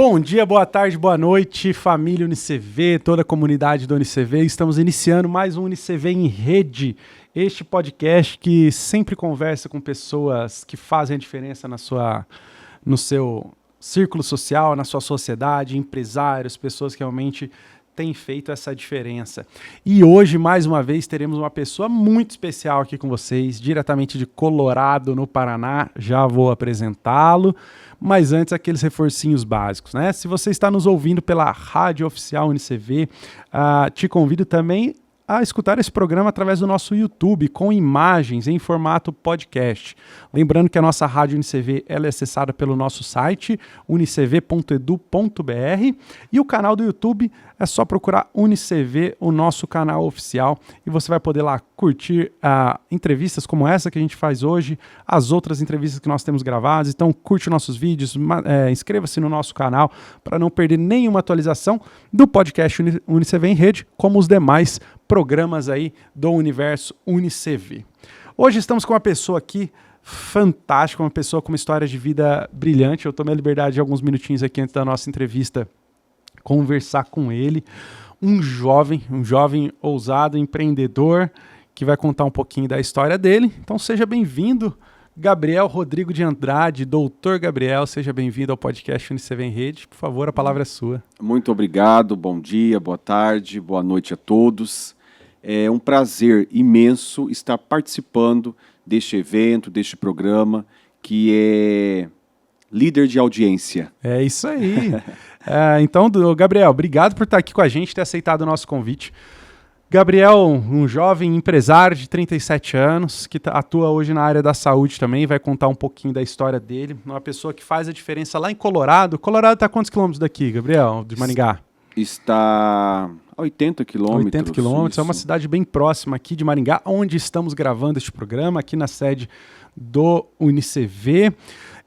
Bom dia, boa tarde, boa noite, família UniCV, toda a comunidade do UniCV. Estamos iniciando mais um UniCV em Rede, este podcast que sempre conversa com pessoas que fazem a diferença no seu círculo social, na sua sociedade, empresários, pessoas que realmente têm feito essa diferença. E hoje, mais uma vez, teremos uma pessoa muito especial aqui com vocês, diretamente de Colorado, no Paraná. Já vou apresentá-lo. Mas antes, aqueles reforcinhos básicos, né? Se você está nos ouvindo pela rádio oficial UniCV, te convido também a escutar esse programa através do nosso YouTube, com imagens em formato podcast. Lembrando que a nossa rádio UniCV ela é acessada pelo nosso site, unicv.edu.br, e o canal do YouTube é só procurar UniCV, o nosso canal oficial, e você vai poder lá curtir entrevistas como essa que a gente faz hoje, as outras entrevistas que nós temos gravadas. Então curte nossos vídeos, inscreva-se no nosso canal para não perder nenhuma atualização do podcast UniCV em Rede, como os demais programas aí do universo UniCV. Hoje estamos com uma pessoa aqui fantástica, uma pessoa com uma história de vida brilhante. Eu tomei a liberdade de alguns minutinhos aqui antes da nossa entrevista conversar com ele. Um jovem ousado, empreendedor, que vai contar um pouquinho da história dele. Então seja bem-vindo, Gabriel Rodrigo de Andrade, doutor Gabriel, seja bem-vindo ao podcast UniCV em Rede. Por favor, a palavra é sua. Muito obrigado, bom dia, boa tarde, boa noite a todos. É um prazer imenso estar participando deste evento, deste programa, que é líder de audiência. É isso aí. Então, Gabriel, obrigado por estar aqui com a gente, ter aceitado o nosso convite. Gabriel, um jovem empresário de 37 anos, que atua hoje na área da saúde também, vai contar um pouquinho da história dele. Uma pessoa que faz a diferença lá em Colorado. Colorado está a quantos quilômetros daqui, Gabriel, de Maringá? Está a 80 quilômetros. 80 quilômetros, é uma cidade bem próxima aqui de Maringá, onde estamos gravando este programa, aqui na sede do UniCV.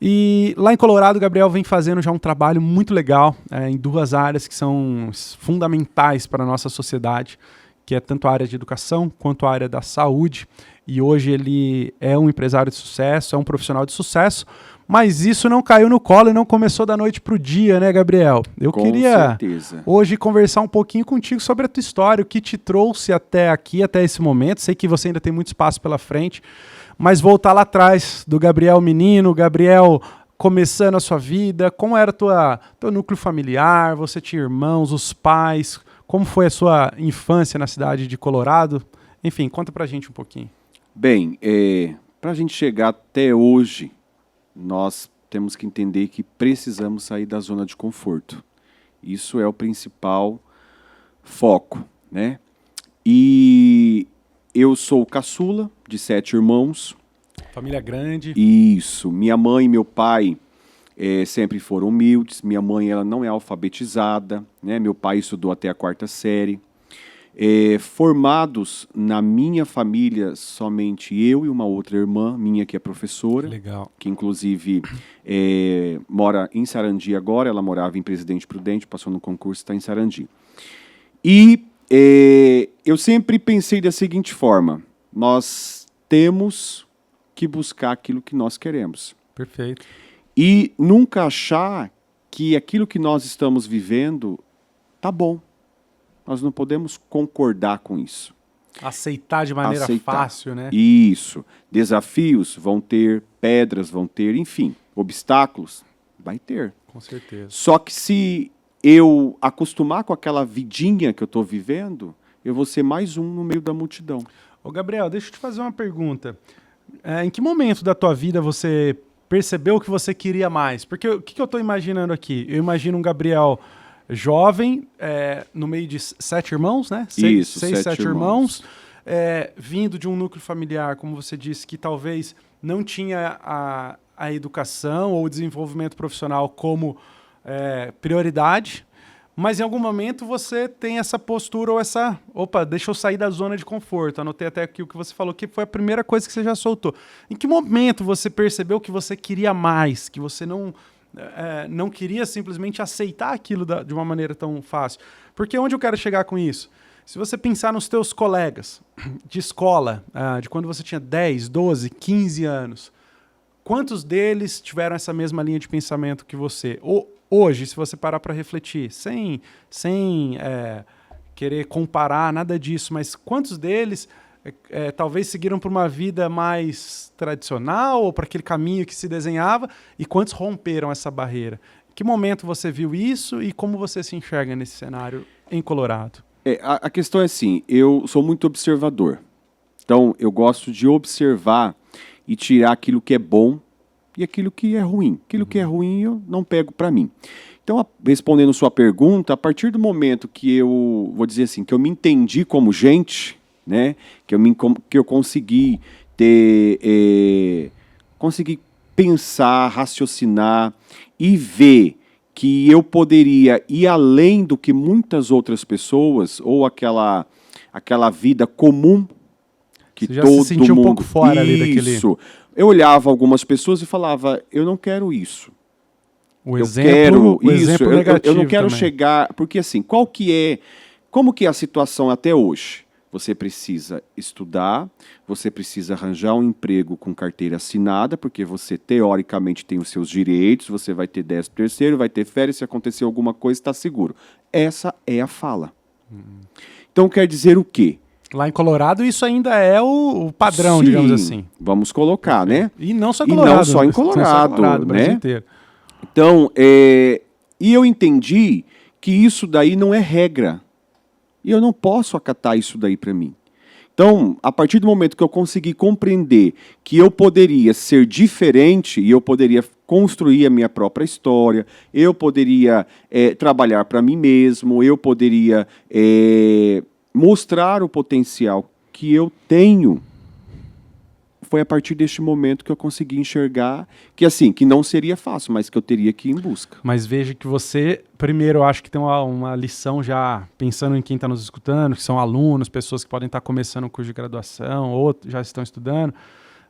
E lá em Colorado, o Gabriel vem fazendo já um trabalho muito legal em duas áreas que são fundamentais para a nossa sociedade, que é tanto a área de educação quanto a área da saúde. E hoje ele é um empresário de sucesso, é um profissional de sucesso, mas isso não caiu no colo e não começou da noite para o dia, né, Gabriel? Eu queria hoje conversar um pouquinho contigo sobre a tua história, o que te trouxe até aqui, até esse momento. Sei que você ainda tem muito espaço pela frente, mas voltar lá atrás do Gabriel menino, Gabriel começando a sua vida, como era teu núcleo familiar, você tinha irmãos, os pais, como foi a sua infância na cidade de Colorado? Enfim, conta pra gente um pouquinho. Bem, pra gente chegar até hoje, nós temos que entender que precisamos sair da zona de conforto. Isso é o principal foco, né? E eu sou o caçula de 7 irmãos. Família grande. Isso. Minha mãe e meu pai sempre foram humildes. Minha mãe ela não é alfabetizada, né? Meu pai estudou até a 4ª série. Formados na minha família, somente eu e uma outra irmã minha que é professora. Legal. Que inclusive mora em Sarandi agora. Ela morava em Presidente Prudente, passou no concurso, está em Sarandi. E eu sempre pensei da seguinte forma: nós temos que buscar aquilo que nós queremos. Perfeito. E nunca achar que aquilo que nós estamos vivendo tá bom. Nós não podemos concordar com isso. Aceitar de maneira fácil, né? Isso. Desafios vão ter, pedras vão ter, enfim, obstáculos vai ter. Com certeza. Só que se eu acostumar com aquela vidinha que eu estou vivendo, eu vou ser mais um no meio da multidão. Ô Gabriel, deixa eu te fazer uma pergunta. Em que momento da tua vida você percebeu que você queria mais? Porque o que eu estou imaginando aqui? Eu imagino um Gabriel jovem, no meio de 7 irmãos, né? Seis, 7 irmãos. Vindo de um núcleo familiar, como você disse, que talvez não tinha a educação ou o desenvolvimento profissional como prioridade, mas em algum momento você tem essa postura ou deixa eu sair da zona de conforto. Anotei até aqui o que você falou, que foi a primeira coisa que você já soltou. Em que momento você percebeu que você queria mais, que você não queria simplesmente aceitar aquilo de uma maneira tão fácil? Porque onde eu quero chegar com isso? Se você pensar nos teus colegas de escola, de quando você tinha 10, 12, 15 anos, quantos deles tiveram essa mesma linha de pensamento que você? Hoje, se você parar para refletir, sem querer comparar nada disso, mas quantos deles talvez seguiram para uma vida mais tradicional ou para aquele caminho que se desenhava e quantos romperam essa barreira? Em que momento você viu isso e como você se enxerga nesse cenário em Colorado? A questão é assim, eu sou muito observador. Então, eu gosto de observar e tirar aquilo que é bom e aquilo que é ruim. Aquilo que é ruim eu não pego para mim. Então, respondendo sua pergunta, a partir do momento que eu, vou dizer assim, que eu me entendi como gente, né, que eu consegui consegui pensar, raciocinar e ver que eu poderia ir além do que muitas outras pessoas, ou aquela vida comum que você já todo se sentiu mundo... um pouco fora ali daquele... Isso. Eu olhava algumas pessoas e falava, eu não quero isso. O eu exemplo, quero o isso. exemplo Eu negativo não quero também. chegar... Porque assim, como que é a situação até hoje? Você precisa estudar, você precisa arranjar um emprego com carteira assinada, porque você, teoricamente, tem os seus direitos, você vai ter 13º, vai ter férias, se acontecer alguma coisa, está seguro. Essa é a fala. Então, quer dizer o quê? Lá em Colorado, isso ainda é o padrão, Sim, digamos assim. Vamos colocar, né? E não só em E Colorado. não só em Colorado, o Brasil né? inteiro. Então, e eu entendi que isso daí não é regra. E eu não posso acatar isso daí para mim. Então, a partir do momento que eu consegui compreender que eu poderia ser diferente e eu poderia construir a minha própria história, eu poderia trabalhar para mim mesmo, eu poderia mostrar o potencial que eu tenho, foi a partir deste momento que eu consegui enxergar que, assim, que não seria fácil, mas que eu teria que ir em busca. Mas veja que você, primeiro, eu acho que tem uma lição já, pensando em quem está nos escutando, que são alunos, pessoas que podem estar começando o curso de graduação ou já estão estudando.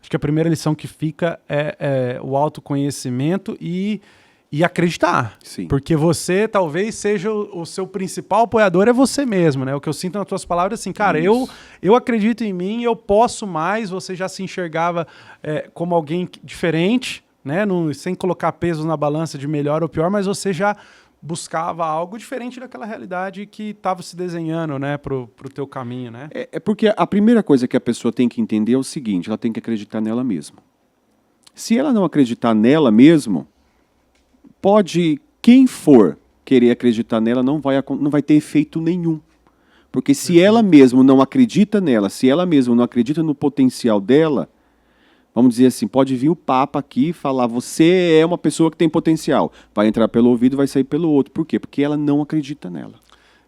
Acho que a primeira lição que fica é o autoconhecimento e acreditar. Sim. Porque você talvez seja o seu principal apoiador é você mesmo, né? O que eu sinto nas tuas palavras é assim, cara, eu acredito em mim, eu posso mais, você já se enxergava como alguém diferente, né? Sem colocar pesos na balança de melhor ou pior, mas você já buscava algo diferente daquela realidade que estava se desenhando, né, pro teu caminho, né? É porque a primeira coisa que a pessoa tem que entender é o seguinte, ela tem que acreditar nela mesma. Se ela não acreditar nela mesma, pode, quem for querer acreditar nela, não vai ter efeito nenhum. Porque se ela mesma não acredita nela, se ela mesma não acredita no potencial dela, vamos dizer assim, pode vir o Papa aqui e falar, você é uma pessoa que tem potencial. Vai entrar pelo ouvido, vai sair pelo outro. Por quê? Porque ela não acredita nela.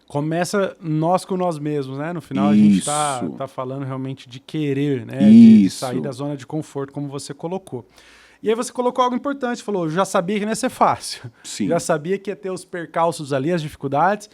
Começa nós com nós mesmos, né? No final a gente tá falando realmente de querer, né? De sair da zona de conforto, como você colocou. E aí você colocou algo importante, falou, já sabia que não ia ser fácil. Sim. Já sabia que ia ter os percalços ali, as dificuldades.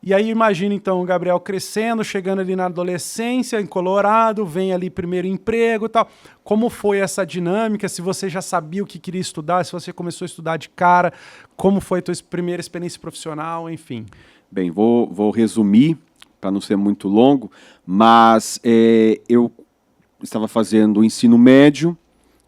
E aí imagina então o Gabriel crescendo, chegando ali na adolescência, em Colorado, vem ali primeiro emprego e tal. Como foi essa dinâmica? Se você já sabia o que queria estudar, se você começou a estudar de cara, como foi a tua primeira experiência profissional, enfim. Bem, vou resumir, para não ser muito longo, mas eu estava fazendo o ensino médio,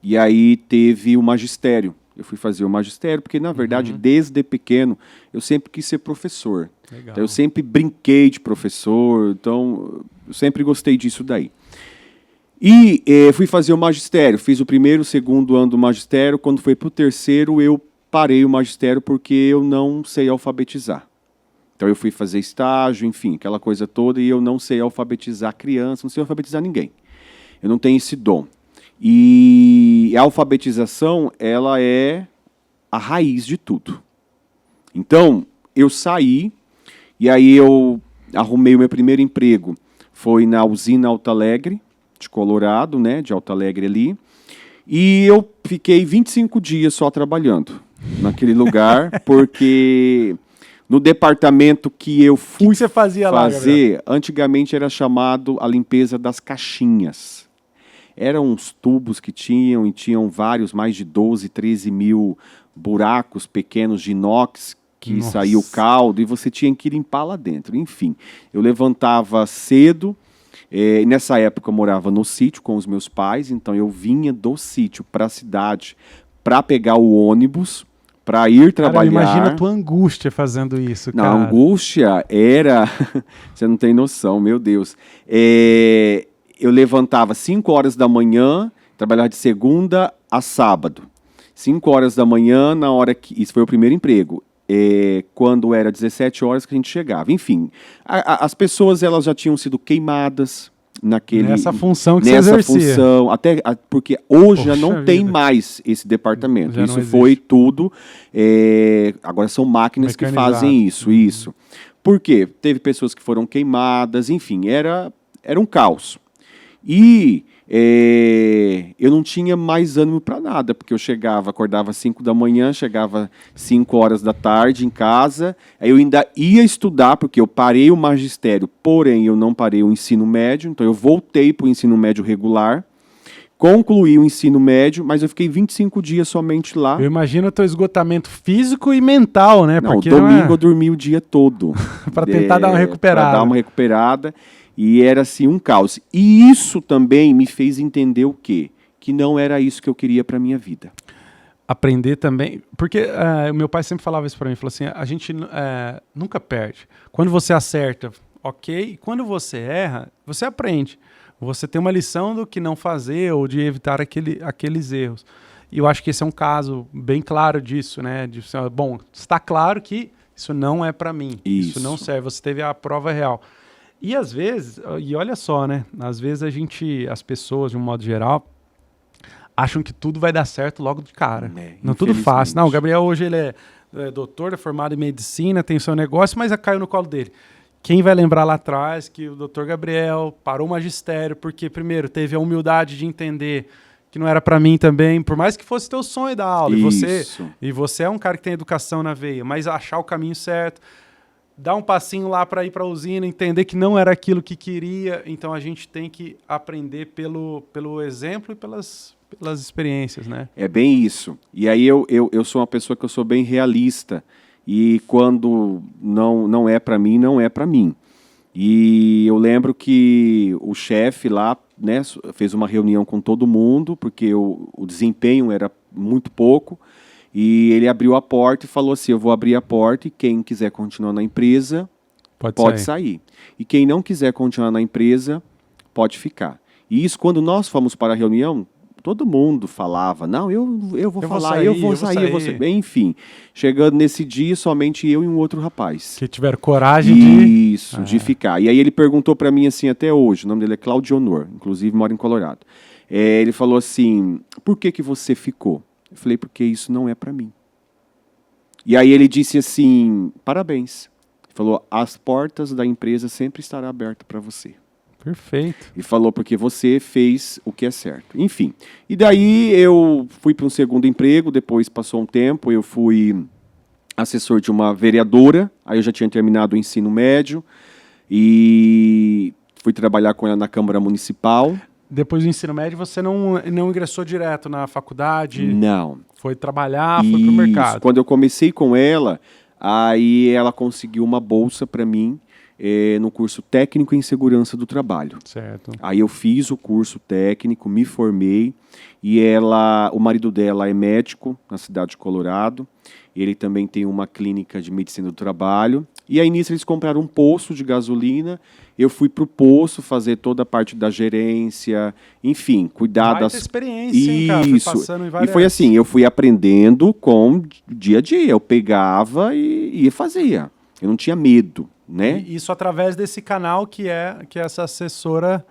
e aí teve o magistério. Eu fui fazer o magistério porque, na verdade, desde pequeno, eu sempre quis ser professor. Legal. Então, eu sempre brinquei de professor, então eu sempre gostei disso daí. E fui fazer o magistério. Fiz o primeiro, o segundo ano do magistério. Quando foi para o terceiro, eu parei o magistério porque eu não sei alfabetizar. Então, eu fui fazer estágio, enfim, aquela coisa toda, e eu não sei alfabetizar criança, não sei alfabetizar ninguém. Eu não tenho esse dom. E a alfabetização, ela é a raiz de tudo. Então, eu saí, e aí eu arrumei o meu primeiro emprego. Foi na usina Alto Alegre, de Colorado, né, de Alto Alegre ali. E eu fiquei 25 dias só trabalhando naquele lugar, porque no departamento que eu fui você fazia lá, fazer, antigamente era chamado a limpeza das caixinhas. Eram uns tubos que tinham, e tinham vários, mais de 12, 13 mil buracos pequenos de inox, que saía o caldo, e você tinha que limpar lá dentro. Enfim, eu levantava cedo, Nessa época eu morava no sítio com os meus pais, então eu vinha do sítio para a cidade para pegar o ônibus, para ir trabalhar. Cara, imagina a tua angústia fazendo isso, Não, cara. a angústia era... Você não tem noção, meu Deus. Eu levantava 5 horas da manhã, trabalhava de segunda a sábado. 5 horas da manhã, na hora que... Isso foi o primeiro emprego. Quando era 17 horas que a gente chegava. Enfim, as pessoas elas já tinham sido queimadas nessa função que nessa você exercia. função, porque hoje já não Poxa tem vida. mais esse departamento. Já não Isso existe. foi tudo. Agora são máquinas que Mecanizado. fazem isso. Por quê? Teve pessoas que foram queimadas, enfim, era um caos. E eu não tinha mais ânimo para nada, porque eu acordava às 5 da manhã, chegava 5 horas da tarde em casa, aí eu ainda ia estudar, porque eu parei o magistério, porém eu não parei o ensino médio, então eu voltei para o ensino médio regular, concluí o ensino médio, mas eu fiquei 25 dias somente lá. Eu imagino o teu esgotamento físico e mental, né? Não, Porque domingo eu dormi o dia todo. para tentar dar uma recuperada. Para dar uma recuperada. E era assim um caos. E isso também me fez entender o quê? Que não era isso que eu queria para minha vida. Aprender também, porque meu pai sempre falava isso para mim, falou assim, a gente nunca perde. Quando você acerta, ok, e quando você erra, você aprende. Você tem uma lição do que não fazer ou de evitar aqueles erros. E eu acho que esse é um caso bem claro disso, né? Bom, está claro que isso não é para mim, isso não serve, você teve a prova real. E às vezes, e olha só, né? Às vezes as pessoas, de um modo geral, acham que tudo vai dar certo logo de cara. Não tudo fácil. Não, o Gabriel hoje ele é doutor, é formado em medicina, tem seu negócio, mas caiu no colo dele. Quem vai lembrar lá atrás que o doutor Gabriel parou o magistério porque, primeiro, teve a humildade de entender que não era para mim também, por mais que fosse teu sonho da aula. E você é um cara que tem educação na veia, mas achar o caminho certo, dar um passinho lá para ir para a usina, entender que não era aquilo que queria. Então a gente tem que aprender pelo exemplo e pelas experiências, né? É bem isso. E aí eu sou uma pessoa que eu sou bem realista. E quando não é para mim, não é para mim. E eu lembro que o chefe lá, né, fez uma reunião com todo mundo, porque o desempenho era muito pouco. E ele abriu a porta e falou assim, eu vou abrir a porta e quem quiser continuar na empresa pode sair. E quem não quiser continuar na empresa pode ficar. E isso, quando nós fomos para a reunião, todo mundo falava, não, eu vou sair. Enfim, chegando nesse dia, somente eu e um outro rapaz. Que tiveram coragem de ficar. E aí ele perguntou para mim assim até hoje, o nome dele é Claudio Honor, inclusive mora em Colorado. Ele falou assim, por que você ficou? Eu falei, porque isso não é para mim. E aí ele disse assim, parabéns. Ele falou, as portas da empresa sempre estarão abertas para você. Perfeito. E falou, porque você fez o que é certo. Enfim. E daí eu fui para um segundo emprego, depois passou um tempo, eu fui assessor de uma vereadora, aí eu já tinha terminado o ensino médio, e fui trabalhar com ela na Câmara Municipal. Depois do ensino médio, você não ingressou direto na faculdade? Não. Foi trabalhar, foi pro mercado. Quando eu comecei com ela, aí ela conseguiu uma bolsa para mim no curso técnico em segurança do trabalho. Certo. Aí eu fiz o curso técnico, me formei, e o marido dela é médico na cidade de Colorado. Ele também tem uma clínica de medicina do trabalho. E aí nisso eles compraram um posto de gasolina. Eu fui para o posto fazer toda a parte da gerência, enfim, cuidar das... experiência, hein, cara? Fui passando em várias... E foi assim, eu fui aprendendo com dia a dia. Eu pegava e fazia. Eu não tinha medo, né? E isso através desse canal que essa assessora,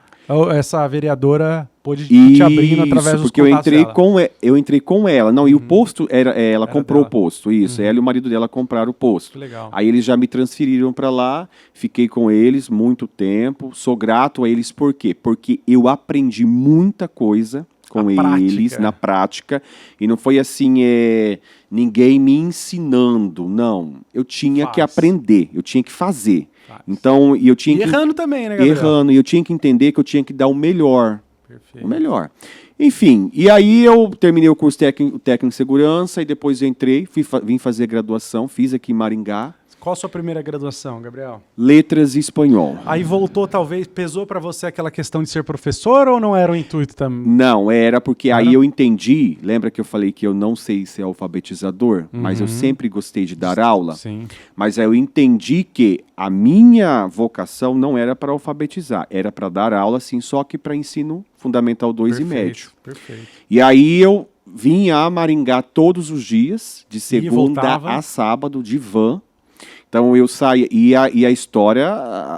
essa vereadora pôde te abrindo através dos porque eu entrei com ela. Não, e o posto, ela comprou dela. O posto, isso. Ela e o marido dela compraram o posto. Que legal. Aí eles já me transferiram para lá, fiquei com eles muito tempo, sou grato a eles, por quê? Porque eu aprendi muita coisa com eles, na prática, e não foi assim, ninguém me ensinando, não. Eu tinha que aprender, eu tinha que fazer. Então, e eu tinha errando também, né, Gabriel? Errando, e eu tinha que entender que eu tinha que dar o melhor. Perfeito. O melhor. Enfim, e aí eu terminei o técnico de segurança, e depois eu entrei, vim fazer graduação, fiz aqui em Maringá. Qual a sua primeira graduação, Gabriel? Letras e espanhol. Aí voltou, talvez, pesou para você aquela questão de ser professor ou não era o intuito também? Não, era porque aí eu entendi, lembra que eu falei que eu não sei ser alfabetizador, mas eu sempre gostei de dar aula? Sim. Mas aí eu entendi que a minha vocação não era para alfabetizar, era para dar aula, sim, só que para ensino fundamental 2 e médio. Perfeito. E aí eu vinha a Maringá todos os dias, de segunda voltava. a sábado, de van. Então eu saía, e a história,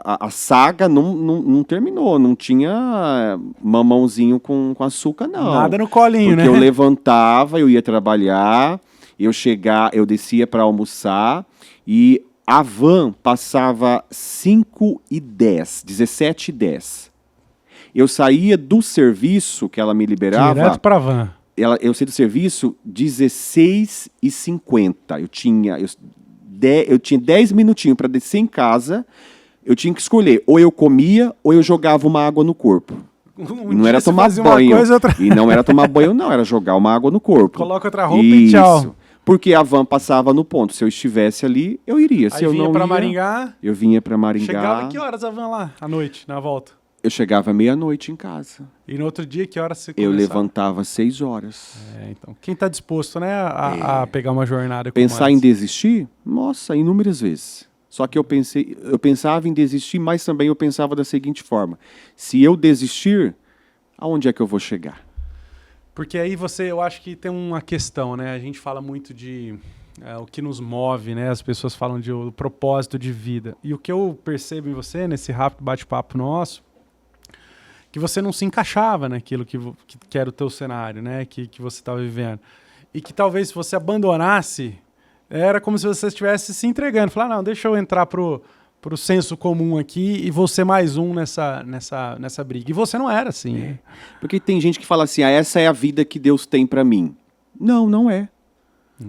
a saga não terminou, não tinha mamãozinho com açúcar, não. Nada no colinho, porque né? eu levantava, eu ia trabalhar, eu descia para almoçar, e a van passava 5h10, 17h10. Eu saía do serviço que ela me liberava. Direto pra van. Eu saí do serviço 16h50. Eu tinha 10 minutinhos para descer em casa. Eu tinha que escolher. Ou eu comia, ou eu jogava uma água no corpo. Não era tomar banho. E não era tomar banho, não. Era jogar uma água no corpo. Coloca outra roupa e tchau. Porque a van passava no ponto. Se eu estivesse ali, eu iria. Se Aí eu vinha não pra ia, Maringá. eu vinha para Maringá. Chegava que horas a van lá? À noite, na volta? Eu chegava meia-noite em casa. E no outro dia, que horas você começava? Eu levantava 6 horas. Então, quem está disposto, né, a pegar uma jornada como Pensar essa? em desistir? Nossa, inúmeras vezes. Só que eu pensava em desistir, mas também eu pensava da seguinte forma: se eu desistir, aonde é que eu vou chegar? Porque aí eu acho que tem uma questão, né? A gente fala muito de o que nos move, né? As pessoas falam do propósito de vida. E o que eu percebo em você, nesse rápido bate-papo nosso, que você não se encaixava naquilo que era o teu cenário, né? Que você estava vivendo. E que talvez se você abandonasse, era como se você estivesse se entregando. Falar, não, deixa eu entrar pro senso comum aqui e vou ser mais um nessa briga. E você não era assim. Né? Porque tem gente que fala assim, essa é a vida que Deus tem para mim. Não, não é.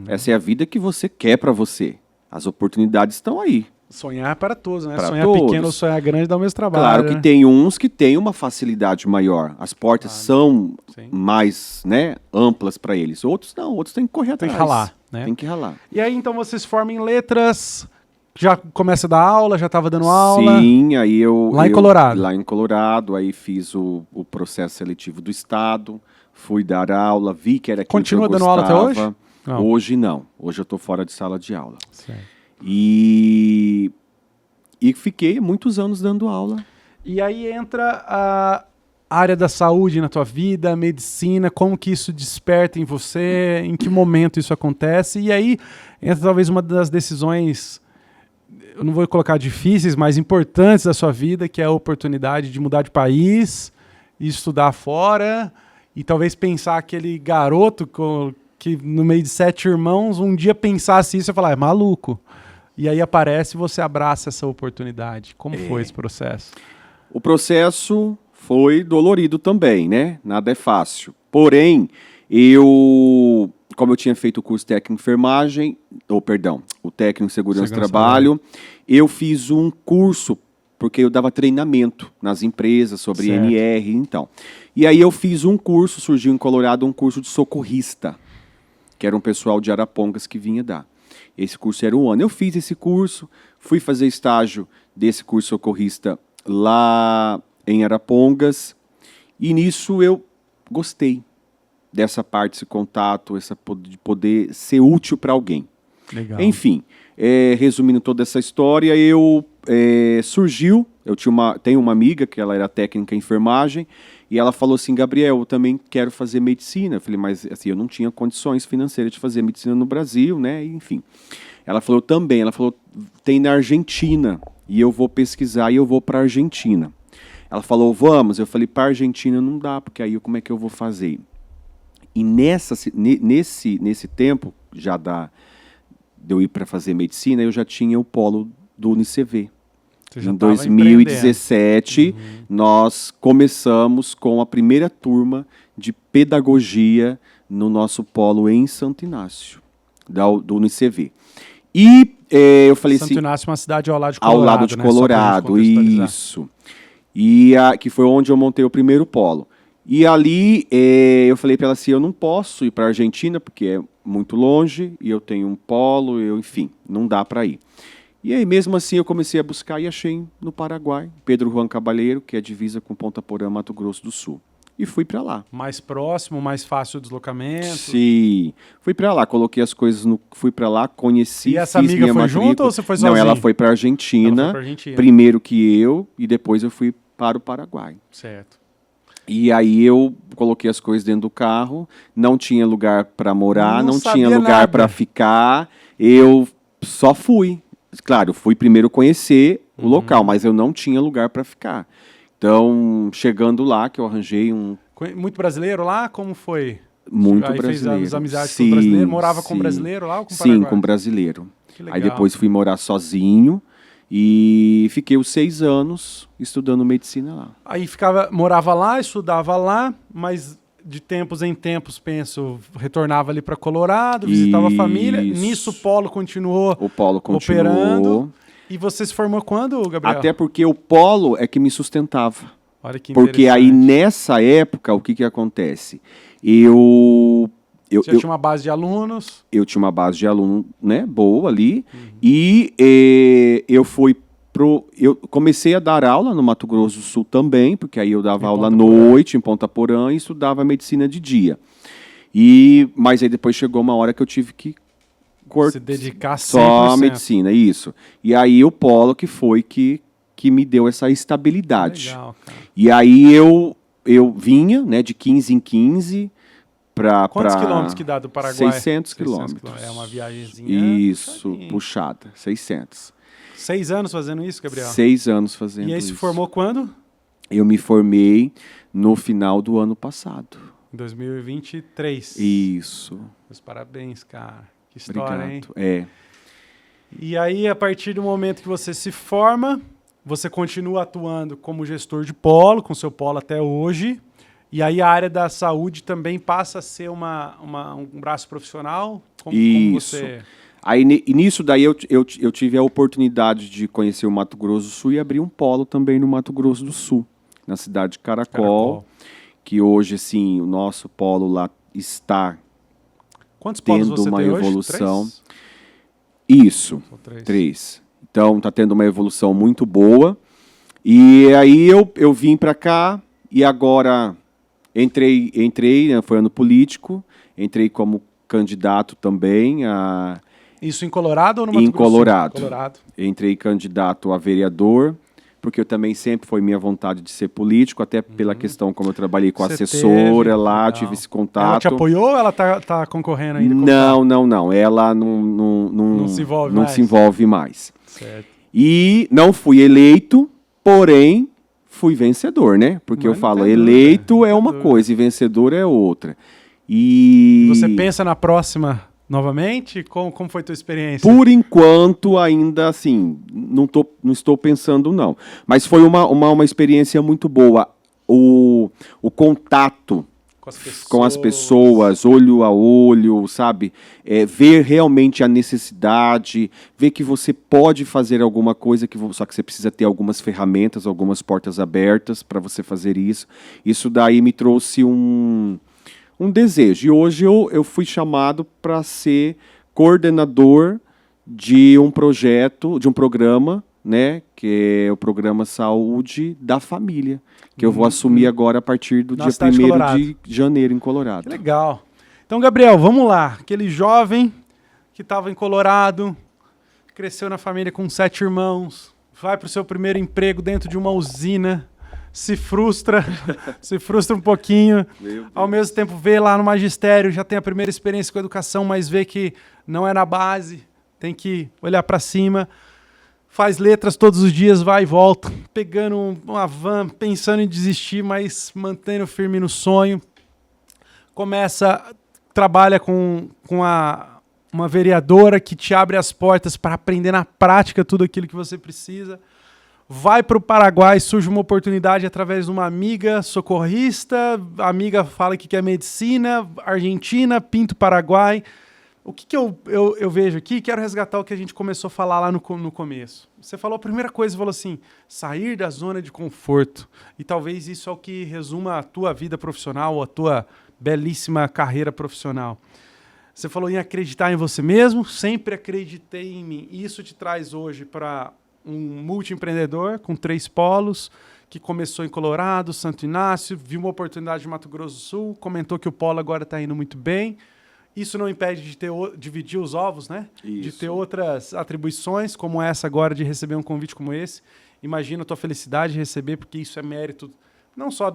Essa é a vida que você quer para você. As oportunidades estão aí. Sonhar é para todos, né? Para sonhar todos. Pequeno ou sonhar grande dá o mesmo trabalho. Claro que né? tem uns que têm uma facilidade maior. As portas são sim. mais, né, amplas para eles. Outros não, outros têm que correr atrás. Tem que ralar, né? Tem que ralar. E aí, então, você se forma em letras, já começa a dar aula, já estava dando aula? Sim, aí eu... Lá em Colorado? Lá em Colorado, aí fiz o processo seletivo do Estado, fui dar aula, vi que era aquilo que eu Continua dando gostava. aula até hoje? Não. Hoje não. Hoje eu estou fora de sala de aula. Certo. E fiquei muitos anos dando aula. E aí entra a área da saúde na tua vida, a medicina, como que isso desperta em você, em que momento isso acontece, e aí entra talvez uma das decisões, eu não vou colocar difíceis, mas importantes da sua vida, que é a oportunidade de mudar de país, e estudar fora, e talvez pensar aquele garoto que no meio de 7 irmãos, um dia pensasse isso e falar, é maluco. E aí aparece e você abraça essa oportunidade. Como foi esse processo? O processo foi dolorido também, né? Nada é fácil. Porém, como eu tinha feito o curso técnico em enfermagem, o técnico em segurança do trabalho, eu fiz um curso, porque eu dava treinamento nas empresas sobre Certo. NR, então. E aí eu fiz um curso, surgiu em Colorado um curso de socorrista, que era um pessoal de Arapongas que vinha dar. Esse curso era 1 ano. Eu fiz esse curso, fui fazer estágio desse curso socorrista lá em Arapongas, e nisso eu gostei dessa parte, desse contato, de poder ser útil para alguém. Legal. Enfim, resumindo toda essa história, surgiu, tenho uma amiga que ela era técnica em enfermagem, e ela falou assim, Gabriel, eu também quero fazer medicina. Eu falei, mas assim, eu não tinha condições financeiras de fazer medicina no Brasil, né? Enfim. Ela falou também, tem na Argentina, e eu vou pesquisar e eu vou para a Argentina. Ela falou, vamos. Eu falei, para a Argentina não dá, porque aí como é que eu vou fazer? E nesse tempo, já de eu ir para fazer medicina, eu já tinha o polo do UniCV. Em 2017, nós começamos com a primeira turma de pedagogia no nosso polo em Santo Inácio, do UniCV. E eu falei assim... Santo Inácio é uma cidade ao lado de Colorado. Ao lado de Colorado, isso. E que foi onde eu montei o primeiro polo. E ali eu falei para ela assim, eu não posso ir para a Argentina, porque é muito longe, e eu tenho um polo, enfim, não dá para ir. E aí, mesmo assim, eu comecei a buscar e achei no Paraguai, Pedro Juan Cabaleiro, que é a divisa com Ponta Porã, Mato Grosso do Sul. E fui para lá. Mais próximo, mais fácil o deslocamento? Sim, fui para lá, coloquei as coisas no... Fui para lá, conheci, E essa fiz amiga minha foi matrícula. junto ou você foi sozinho? Não, ela foi para Argentina, Ela foi pra Argentina. primeiro que eu, e depois eu fui para o Paraguai. Certo. E aí eu coloquei as coisas dentro do carro, não tinha lugar para morar, Não não sabia tinha lugar nada. para ficar, eu só fui. Claro, eu fui primeiro conhecer o local, mas eu não tinha lugar para ficar. Então, chegando lá, que eu arranjei Muito brasileiro lá? Como foi? muito Aí brasileiro. fez as amizades com Sim, brasileiro? Morava com sim. brasileiro lá ou com Sim, paraguaio? com brasileiro. Que legal. Aí depois fui morar sozinho e fiquei os 6 anos estudando medicina lá. Aí morava lá, estudava lá, mas de tempos em tempos, penso, retornava ali para Colorado, visitava a família. Isso. Nisso o Polo continuou O Polo continuou. operando. E você se formou quando, Gabriel? Até porque o Polo é que me sustentava. Olha que Porque aí, interessante. nessa época, o que que acontece? Eu Você tinha uma base de alunos. eu tinha uma base de aluno, né, boa ali, e eu comecei a dar aula no Mato Grosso do Sul também, porque aí eu dava Em aula à Ponta Porã. noite em Ponta Porã e estudava medicina de dia. Mas aí depois chegou uma hora que eu tive que Se dedicar 100%. só a medicina, isso. E aí o Polo que foi que me deu essa estabilidade. Legal, cara. E aí eu vinha, né, de 15 em 15 para... Quantos quilômetros que dá do Paraguai? 600 quilômetros. É uma viagemzinha. Isso, puxadinha. puxada, 600. 6 anos fazendo isso, Gabriel? 6 anos fazendo E aí isso. se formou quando? Eu me formei no final do ano passado. Em 2023. Isso. Meus parabéns, cara. Que história, hein? Obrigado. É. E aí, a partir do momento que você se forma, você continua atuando como gestor de polo, com seu polo até hoje. E aí a área da saúde também passa a ser um braço profissional? Como Isso. você... Aí nisso daí eu tive a oportunidade de conhecer o Mato Grosso do Sul e abrir um polo também no Mato Grosso do Sul, na cidade de Caracol, que hoje, assim, o nosso polo lá está Quantos polos tendo você uma tem hoje? evolução. 3? Isso, São 3. 3. Então está tendo uma evolução muito boa. E aí eu vim para cá e agora entrei, né, foi ano político, entrei como candidato também a... Isso em Colorado ou no Mato Em Grosso? Colorado. Colorado. Entrei candidato a vereador, porque eu também sempre foi minha vontade de ser político, até pela questão como eu trabalhei com a Você assessora teve, lá, legal. tive esse Ela contato. te apoiou ou ela tá concorrendo ainda? Não. Ela não se envolve não mais. se envolve mais. Certo. E não fui eleito, porém fui vencedor, né? Porque Mas eu falo, não tem eleito dúvida, é não uma tem coisa e vencedor é outra. E Você pensa na próxima novamente? Como foi a tua experiência? por enquanto, ainda assim, não estou pensando, não. Mas foi uma experiência muito boa. O contato com as pessoas, olho a olho, sabe? Ver realmente a necessidade, ver que você pode fazer alguma coisa, só que você precisa ter algumas ferramentas, algumas portas abertas para você fazer isso. Isso daí me trouxe um desejo. E hoje eu fui chamado para ser coordenador de um projeto, de um programa, né, que é o Programa Saúde da Família, que eu vou assumir agora a partir do Na dia cidade de 1º Colorado. de janeiro em Colorado. Que legal. Então, Gabriel, vamos lá. Aquele jovem que estava em Colorado, cresceu na família com 7 irmãos, vai para o seu primeiro emprego dentro de uma usina, se frustra, se frustra um pouquinho, ao mesmo tempo vê lá no magistério, já tem a primeira experiência com a educação, mas vê que não é na base, tem que olhar para cima, faz letras todos os dias, vai e volta, pegando uma van, pensando em desistir, mas mantendo firme no sonho, trabalha com uma vereadora que te abre as portas para aprender na prática tudo aquilo que você precisa. Vai para o Paraguai, surge uma oportunidade através de uma amiga socorrista, a amiga fala que quer medicina, Argentina, pinta o Paraguai. O que eu vejo aqui? Quero resgatar o que a gente começou a falar lá no começo. Você falou a primeira coisa, você falou assim, sair da zona de conforto. E talvez isso é o que resuma a tua vida profissional, a tua belíssima carreira profissional. Você falou em acreditar em você mesmo, sempre acreditei em mim. Isso te traz hoje para um multiempreendedor com 3 polos, que começou em Colorado, Santo Inácio, viu uma oportunidade de Mato Grosso do Sul, comentou que o polo agora está indo muito bem. Isso não impede de dividir os ovos, né? Isso. De ter outras atribuições, como essa agora de receber um convite como esse. Imagina a tua felicidade de receber, porque isso é mérito não só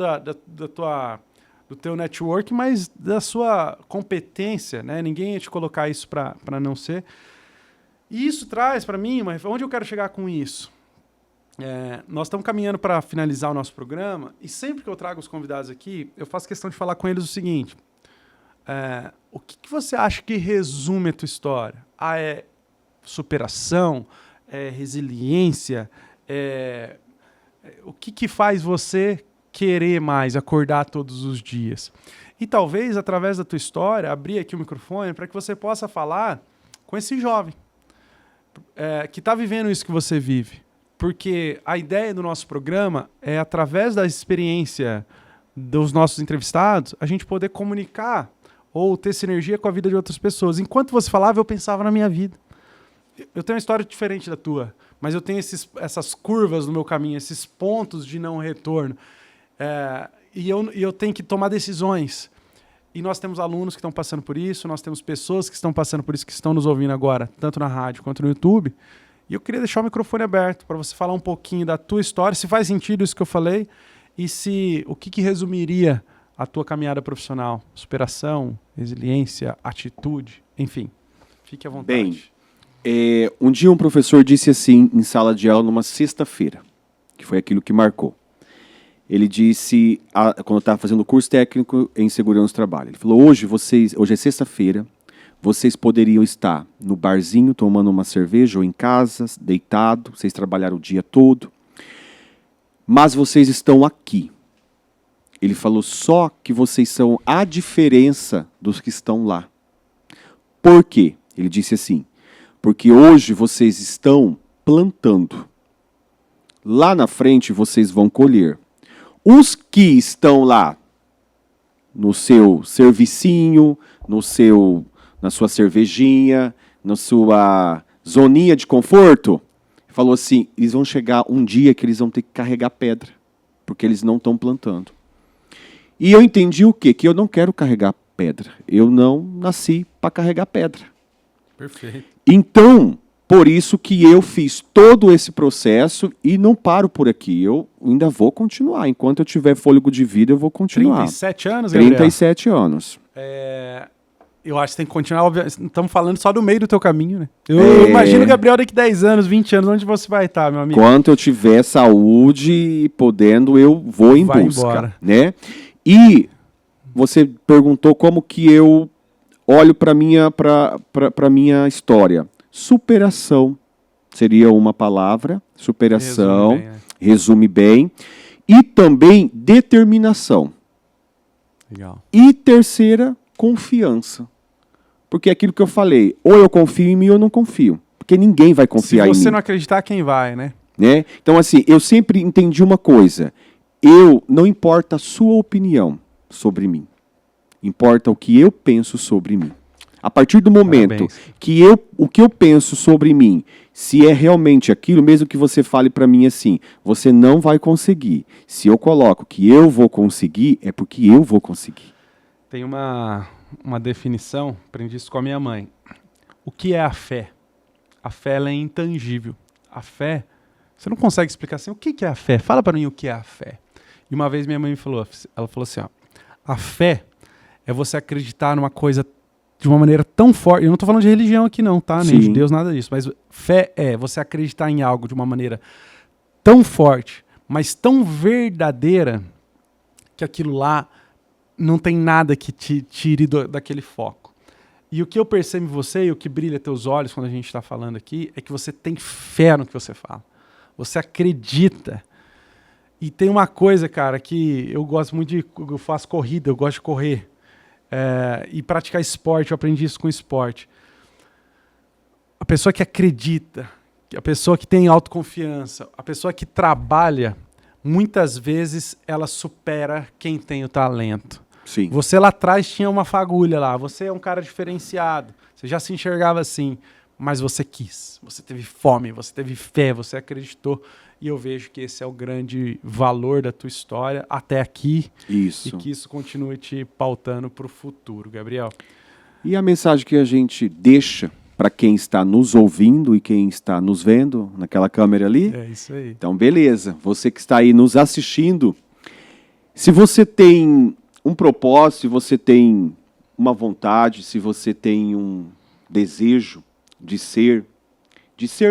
do teu network, mas da sua competência, né? Ninguém ia te colocar isso para não ser. E isso traz para mim, onde eu quero chegar com isso? Nós estamos caminhando para finalizar o nosso programa e sempre que eu trago os convidados aqui, eu faço questão de falar com eles o seguinte: o que você acha que resume a tua história? É superação? É resiliência? O que faz você querer mais, acordar todos os dias? E talvez, através da tua história, abrir aqui o microfone para que você possa falar com esse jovem que está vivendo isso que você vive. Porque a ideia do nosso programa é, através da experiência dos nossos entrevistados, a gente poder comunicar ou ter sinergia com a vida de outras pessoas. Enquanto você falava, eu pensava na minha vida. Eu tenho uma história diferente da tua, mas eu tenho essas curvas no meu caminho, esses pontos de não retorno. E eu tenho que tomar decisões. E nós temos alunos que estão passando por isso, nós temos pessoas que estão passando por isso, que estão nos ouvindo agora, tanto na rádio quanto no YouTube. E eu queria deixar o microfone aberto para você falar um pouquinho da tua história, se faz sentido isso que eu falei, e o que resumiria a tua caminhada profissional? Superação, resiliência, atitude, enfim. Fique à vontade. Bem, um dia um professor disse assim, em sala de aula, numa sexta-feira, que foi aquilo que marcou. Ele disse, quando eu estava fazendo o curso técnico em segurança do trabalho, ele falou, hoje é sexta-feira, vocês poderiam estar no barzinho tomando uma cerveja ou em casa, deitado, vocês trabalharam o dia todo, mas vocês estão aqui. Ele falou só que vocês são a diferença dos que estão lá. Por quê? Ele disse assim, porque hoje vocês estão plantando. Lá na frente vocês vão colher. Os que estão lá no seu servicinho, na sua cervejinha, na sua zoninha de conforto, falou assim, eles vão chegar um dia que eles vão ter que carregar pedra, porque eles não estão plantando. E eu entendi o quê? Que eu não quero carregar pedra. Eu não nasci para carregar pedra. Perfeito. Então, por isso que eu fiz todo esse processo e não paro por aqui. Eu ainda vou continuar. Enquanto eu tiver fôlego de vida, eu vou continuar. 37 anos, Gabriel? 37 anos. Eu acho que tem que continuar. Estamos falando só do meio do teu caminho, né? Eu imagino, Gabriel, daqui 10 anos, 20 anos, onde você vai estar, meu amigo? Enquanto eu tiver saúde e podendo, eu vou em busca. Embora. Né? E você perguntou como que eu olho para minha história. Superação seria uma palavra. Superação. Resume bem. E também determinação. Legal. E terceira, confiança. Porque é aquilo que eu falei. Ou eu confio em mim ou eu não confio. Porque ninguém vai confiar em mim. Se você não acreditar, quem vai, né? Então, assim, eu sempre entendi uma coisa. Não importa a sua opinião sobre mim. Importa o que eu penso sobre mim. A partir do momento que o que eu penso sobre mim, se é realmente aquilo, mesmo que você fale para mim assim, você não vai conseguir. Se eu coloco que eu vou conseguir, é porque eu vou conseguir. Tem uma definição, aprendi isso com a minha mãe. O que é a fé? A fé ela é intangível. A fé, você não consegue explicar assim, o que é a fé? Fala para mim o que é a fé. E uma vez minha mãe me falou, ela falou assim, a fé é você acreditar numa coisa de uma maneira tão forte. Eu não estou falando de religião aqui não, tá? Nem de Deus, nada disso. Mas fé é você acreditar em algo de uma maneira tão forte, mas tão verdadeira, que aquilo lá não tem nada que te tire daquele foco. E o que eu percebo em você, e o que brilha teus olhos quando a gente está falando aqui, é que você tem fé no que você fala. Você acredita. E tem uma coisa, cara, que eu gosto muito eu faço corrida, eu gosto de correr. E praticar esporte, eu aprendi isso com esporte. A pessoa que acredita, a pessoa que tem autoconfiança, a pessoa que trabalha, muitas vezes ela supera quem tem o talento. Sim. Você lá atrás tinha uma fagulha lá, você é um cara diferenciado, você já se enxergava assim, mas você quis, você teve fome, você teve fé, você acreditou, e eu vejo que esse é o grande valor da tua história até aqui, Isso. e que isso continue te pautando para o futuro, Gabriel. E a mensagem que a gente deixa para quem está nos ouvindo e quem está nos vendo naquela câmera ali? É isso aí. Então, beleza. Você que está aí nos assistindo, se você tem um propósito, se você tem uma vontade, se você tem um desejo de ser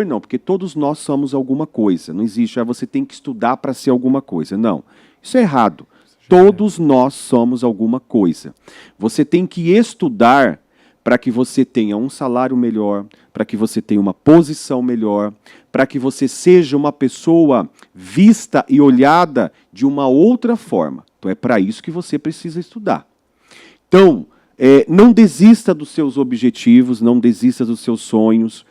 não, porque todos nós somos alguma coisa. Não existe, você tem que estudar para ser alguma coisa. Não, isso é errado. Todos nós somos alguma coisa. Você tem que estudar para que você tenha um salário melhor, para que você tenha uma posição melhor, para que você seja uma pessoa vista e olhada de uma outra forma. Então é para isso que você precisa estudar. Então, não desista dos seus objetivos, não desista dos seus sonhos.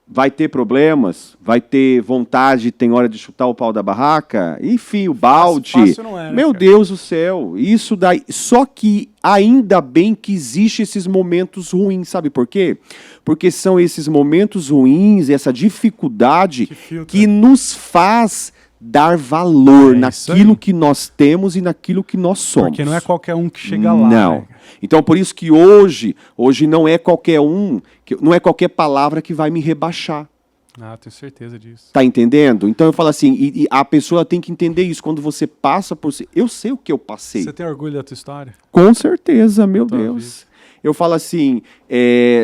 Vai ter problemas, vai ter vontade, tem hora de chutar o pau da barraca, enfim, o balde. Fácil não é, né, Meu cara? Deus do céu, isso daí. Só que ainda bem que existem esses momentos ruins, sabe por quê? Porque são esses momentos ruins, essa dificuldade que nos faz dar valor naquilo que nós temos e naquilo que nós somos. Porque não é qualquer um que chega lá. Não. Né? Então, por isso que hoje não é qualquer não é qualquer palavra que vai me rebaixar. Ah, tenho certeza disso. Tá entendendo? Então eu falo assim, e a pessoa tem que entender isso. Quando você passa por... Eu sei o que eu passei. Você tem orgulho da tua história? Com certeza, meu Tua Deus. vida. Eu falo assim,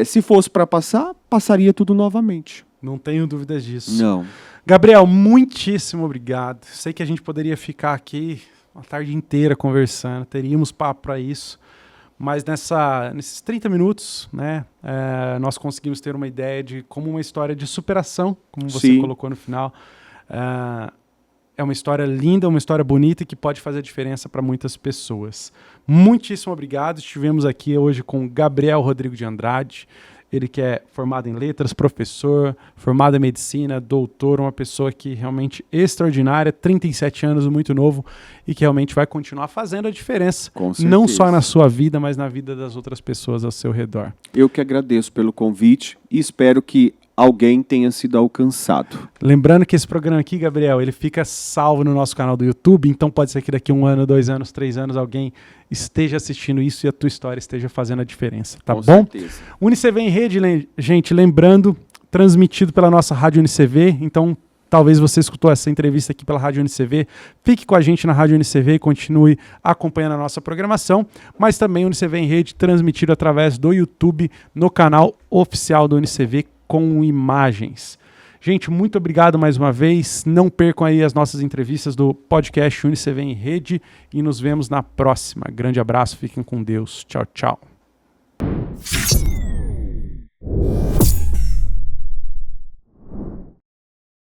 se fosse para passar, passaria tudo novamente. Não tenho dúvidas disso. Não. Gabriel, muitíssimo obrigado. Sei que a gente poderia ficar aqui a tarde inteira conversando, teríamos papo para isso, mas nesses 30 minutos, né, nós conseguimos ter uma ideia de como uma história de superação, como você Sim. colocou no final, é uma história linda, uma história bonita e que pode fazer diferença para muitas pessoas. Muitíssimo obrigado. Estivemos aqui hoje com Gabriel Rodrigo de Andrade. Ele que é formado em letras, professor, formado em medicina, doutor, uma pessoa que realmente extraordinária, 37 anos, muito novo, e que realmente vai continuar fazendo a diferença. Com certeza. Não só na sua vida, mas na vida das outras pessoas ao seu redor. Eu que agradeço pelo convite e espero que alguém tenha sido alcançado. Lembrando que esse programa aqui, Gabriel, ele fica salvo no nosso canal do YouTube, então pode ser que daqui 1 ano, 2 anos, 3 anos, alguém esteja assistindo isso e a tua história esteja fazendo a diferença, tá Com bom? certeza. UniCV em Rede, gente, lembrando, transmitido pela nossa Rádio UniCV, então talvez você escutou essa entrevista aqui pela Rádio UniCV, fique com a gente na Rádio UniCV e continue acompanhando a nossa programação, mas também UniCV em Rede, transmitido através do YouTube, no canal oficial do UniCV, com imagens. Gente, muito obrigado mais uma vez. Não percam aí as nossas entrevistas do podcast UniCV em Rede e nos vemos na próxima. Grande abraço, fiquem com Deus. Tchau, tchau.